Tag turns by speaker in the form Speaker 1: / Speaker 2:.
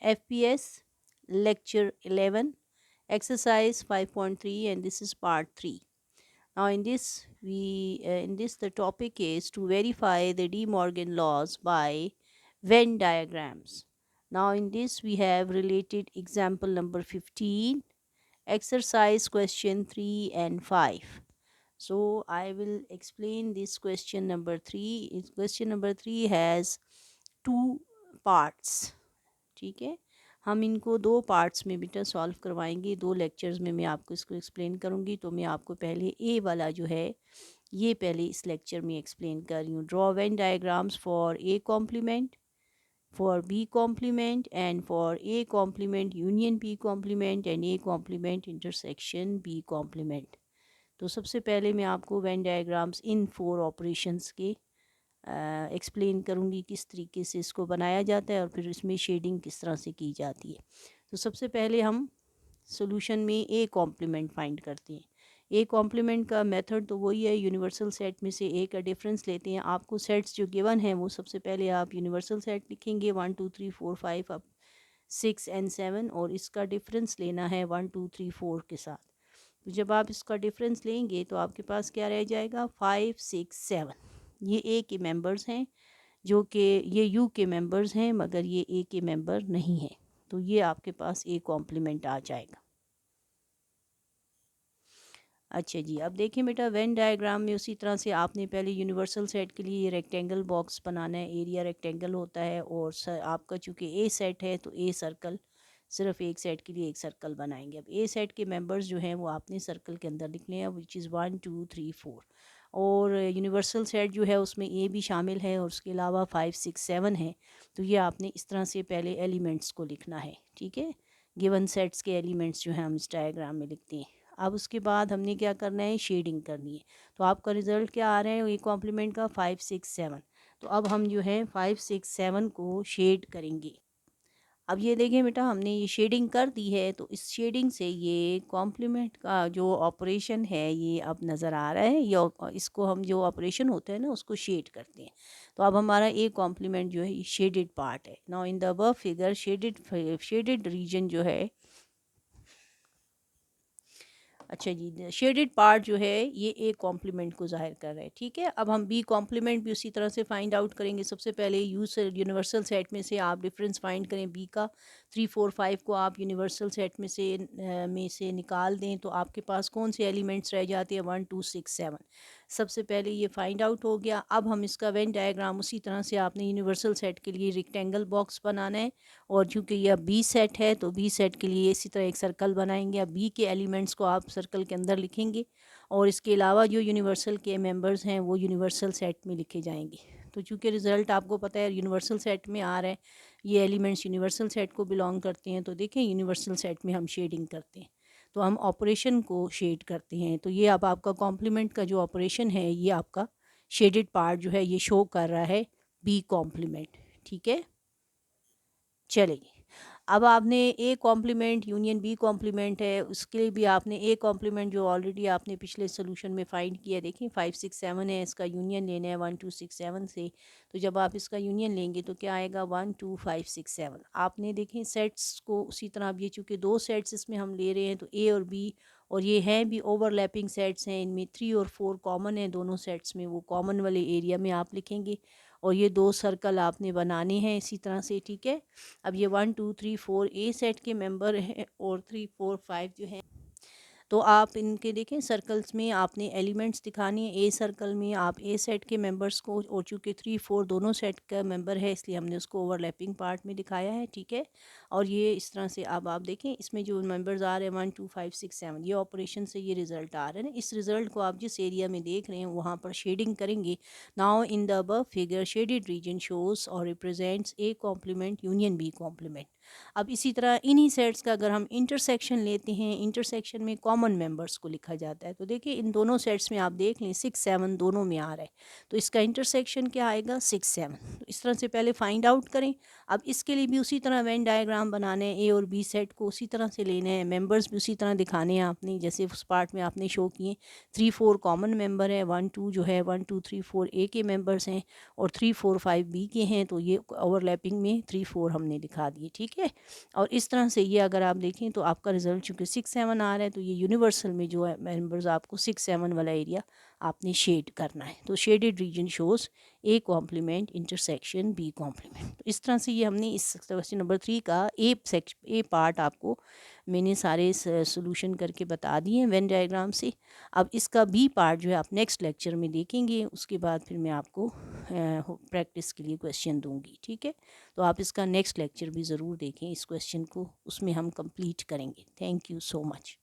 Speaker 1: FPS lecture 11, exercise 5.3, and this is part 3. Now in this the topic is to verify the De Morgan laws by Venn diagrams. Now in this we have related example number 15, exercise question 3 and 5. So I will explain this question number 3. Question number 3 has two parts. ठीक है, हम इनको दो parts में बेटा solve करवाएंगे, दो lectures में मैं आपको इसको एक्सप्लेन करूँगी। तो मैं आपको पहले ए वाला जो है ये पहले इस लेक्चर में एक्सप्लेन कर रही हूँ। Draw Venn diagrams for A complement, for B complement and for A complement union B complement and A complement intersection B complement. तो सबसे पहले मैं आपको वेन डायग्राम्स इन 4 ऑपरेशंस के एक्सप्लेन करूँगी किस तरीके से इसको बनाया जाता है और फिर इसमें शेडिंग किस तरह से की जाती है। तो सबसे पहले हम सॉल्यूशन में ए कॉम्प्लीमेंट फाइंड करते हैं। ए कॉम्प्लीमेंट का मेथड तो वही है, यूनिवर्सल सेट में से ए का डिफरेंस लेते हैं। आपको सेट्स जो गिवन हैं वो सबसे पहले आप यूनिवर्सल सेट लिखेंगे 1 2 3 4 5 अब 6 एंड 7, और इसका डिफरेंस लेना है 1 2 3 4 के साथ। तो जब आप इसका डिफरेंस लेंगे तो आपके पास क्या रह जाएगा 5 6 7। ये ए के मेंबर्स हैं, जो कि ये यू के मेंबर्स हैं मगर ये ए के मेंबर नहीं हैं। तो ये आपके पास ए कॉम्प्लीमेंट आ जाएगा। अच्छा जी, अब देखें बेटा वेन डायग्राम में उसी तरह से आपने पहले यूनिवर्सल सेट के लिए ये रेक्टेंगल बॉक्स बनाना है। एरिया रेक्टेंगल होता है और आपका चूँकि ए सेट है तो ए सर्कल, सिर्फ एक सेट के लिए एक सर्कल बनाएंगे। अब ए सेट के मेंबर्स जो हैं वो आपने सर्कल के अंदर लिखने हैं, विच इज़ 1 2 3 4। और यूनिवर्सल सेट जो है उसमें ए भी शामिल है और उसके अलावा 5 6 7 है। तो ये आपने इस तरह से पहले एलिमेंट्स को लिखना है, ठीक है। गिवन सेट्स के एलिमेंट्स जो हैं हम इस डायग्राम में लिखते हैं। अब उसके बाद हमने क्या करना है, शेडिंग करनी है। तो आपका रिज़ल्ट क्या आ रहा है, ए कॉम्प्लीमेंट का 5 6 7। तो अब हम जो है 5 6 7 को शेड करेंगे। अब ये देखें बेटा हमने ये शेडिंग कर दी है, तो इस शेडिंग से ये कॉम्प्लीमेंट का जो ऑपरेशन है ये अब नज़र आ रहा है। ये इसको हम जो ऑपरेशन होता है ना उसको शेड करते हैं। तो अब हमारा ए कॉम्प्लीमेंट जो है ये शेडेड पार्ट है। Now in the above figure shaded reason जो है, अच्छा जी, शेडेड पार्ट जो है ये ए कॉम्प्लीमेंट को ज़ाहिर कर रहा है, ठीक है। अब हम बी कॉम्प्लीमेंट भी उसी तरह से फाइंड आउट करेंगे। सबसे पहले यूनिवर्सल सेट में से आप डिफरेंस फाइंड करें बी का। 3 4 5 को आप यूनिवर्सल सेट में से निकाल दें तो आपके पास कौन से एलिमेंट्स रह जाते हैं, 1 2 6 7। सबसे पहले ये फाइंड आउट हो गया। अब हम इसका वेन डायग्राम उसी तरह से आपने यूनिवर्सल सेट के लिए रेक्टेंगल बॉक्स बनाना है, और चूँकि यह बी सेट है तो बी सेट के लिए इसी तरह एक सर्कल बनाएंगे। अब बी के एलिमेंट्स को आप सर्कल के अंदर लिखेंगे और इसके अलावा जो यूनिवर्सल के मेंबर्स हैं वो यूनिवर्सल सेट में लिखे जाएंगे। तो चूँकि रिज़ल्ट आपको पता है यूनिवर्सल सेट में आ रहा है, ये एलिमेंट्स यूनिवर्सल सेट को बिलोंग करते हैं, तो देखें यूनिवर्सल सेट में हम शेडिंग करते हैं तो हम ऑपरेशन को शेड करते हैं। तो ये अब आपका कॉम्प्लीमेंट का जो ऑपरेशन है ये आपका शेडेड पार्ट जो है ये शो कर रहा है बी कॉम्प्लीमेंट, ठीक है। चलिए, अब आपने A complement union B complement है उसके लिए भी आपने ए कॉम्प्लीमेंट जो ऑलरेडी आपने पिछले सोल्यूशन में फाइंड किया, देखिए 5 6 7 है, इसका यूनियन लेना है 1 2 6 7 से। तो जब आप इसका यूनियन लेंगे तो क्या आएगा 1 2 5 6 7। आपने देखें सेट्स को उसी तरह, अब ये चूँकि दो सेट्स इसमें हम ले रहे हैं तो ए और बी, और ये हैं भी ओवरलैपिंग सेट्स हैं, इनमें 3 और 4 कॉमन है दोनों सेट्स में, वो कॉमन वाले एरिया में आप लिखेंगे। और ये दो सर्कल आपने बनाने हैं इसी तरह से, ठीक है। अब ये 1 2 3 4 ए सेट के मेंबर हैं और 3 4 5 जो हैं, तो आप इनके देखें सर्कल्स में आपने एलिमेंट्स दिखाने हैं। ए सर्कल में आप ए सेट के मेंबर्स को, और चूँकि 3 4 दोनों सेट का मेंबर है इसलिए हमने उसको ओवरलैपिंग पार्ट में दिखाया है, ठीक है। और ये इस तरह से अब आप देखें इसमें जो मेंबर्स आ रहे हैं 1 2 5 6 7, ये ऑपरेशन से ये रिज़ल्ट आ रहे हैं। इस रिज़ल्ट को आप जिस एरिया में देख रहे हैं वहाँ पर शेडिंग करेंगे। Now in the above figure shaded region shows और represents A complement union B complement. अब इसी तरह इन्हीं सेट्स का अगर हम इंटरसेक्शन लेते हैं, इंटरसेक्शन में कॉमन कॉमन मेंबर्स को लिखा जाता है। तो देखिए इन दोनों सेट्स में आप देख लें 6 7 दोनों में आ रहा है, तो इसका इंटरसेक्शन क्या आएगा 6 7। तो इस तरह से पहले फाइंड आउट करें। अब इसके लिए भी उसी तरह वेन डायग्राम बनाने हैं, ए और बी सेट को उसी तरह से लेने हैं, मेंबर्स भी उसी तरह दिखाने हैं आपने, जैसे उस पार्ट में आपने शो किए। 3 4 कॉमन मेंबर है, 1 2 जो है 1 2 3 4 ए के मेंबर्स हैं और 3 4 5 बी के हैं, तो ये ओवरलैपिंग में 3 4 हमने दिखा दिए, ठीक है। और इस तरह से ये अगर आप देखें तो आपका रिजल्ट चूँकि 6 7 आ रहा है, तो ये यूनिवर्सल में जो है मेंबर्स आपको 6 7 वाला एरिया आपने शेड करना है। तो shaded region shows A complement intersection B complement. तो इस तरह से ये हमने इस क्वेश्चन नंबर 3 का ए पार्ट आपको मैंने सारे सोल्यूशन करके बता दिए हैं वेन डायग्राम से। अब इसका बी पार्ट जो है आप नेक्स्ट लेक्चर में देखेंगे, उसके बाद फिर मैं आपको प्रैक्टिस के लिए क्वेश्चन दूंगी, ठीक है। तो आप इसका नेक्स्ट लेक्चर भी ज़रूर देखें इस क्वेश्चन को, उसमें हम कंप्लीट करेंगे। Thank you so much.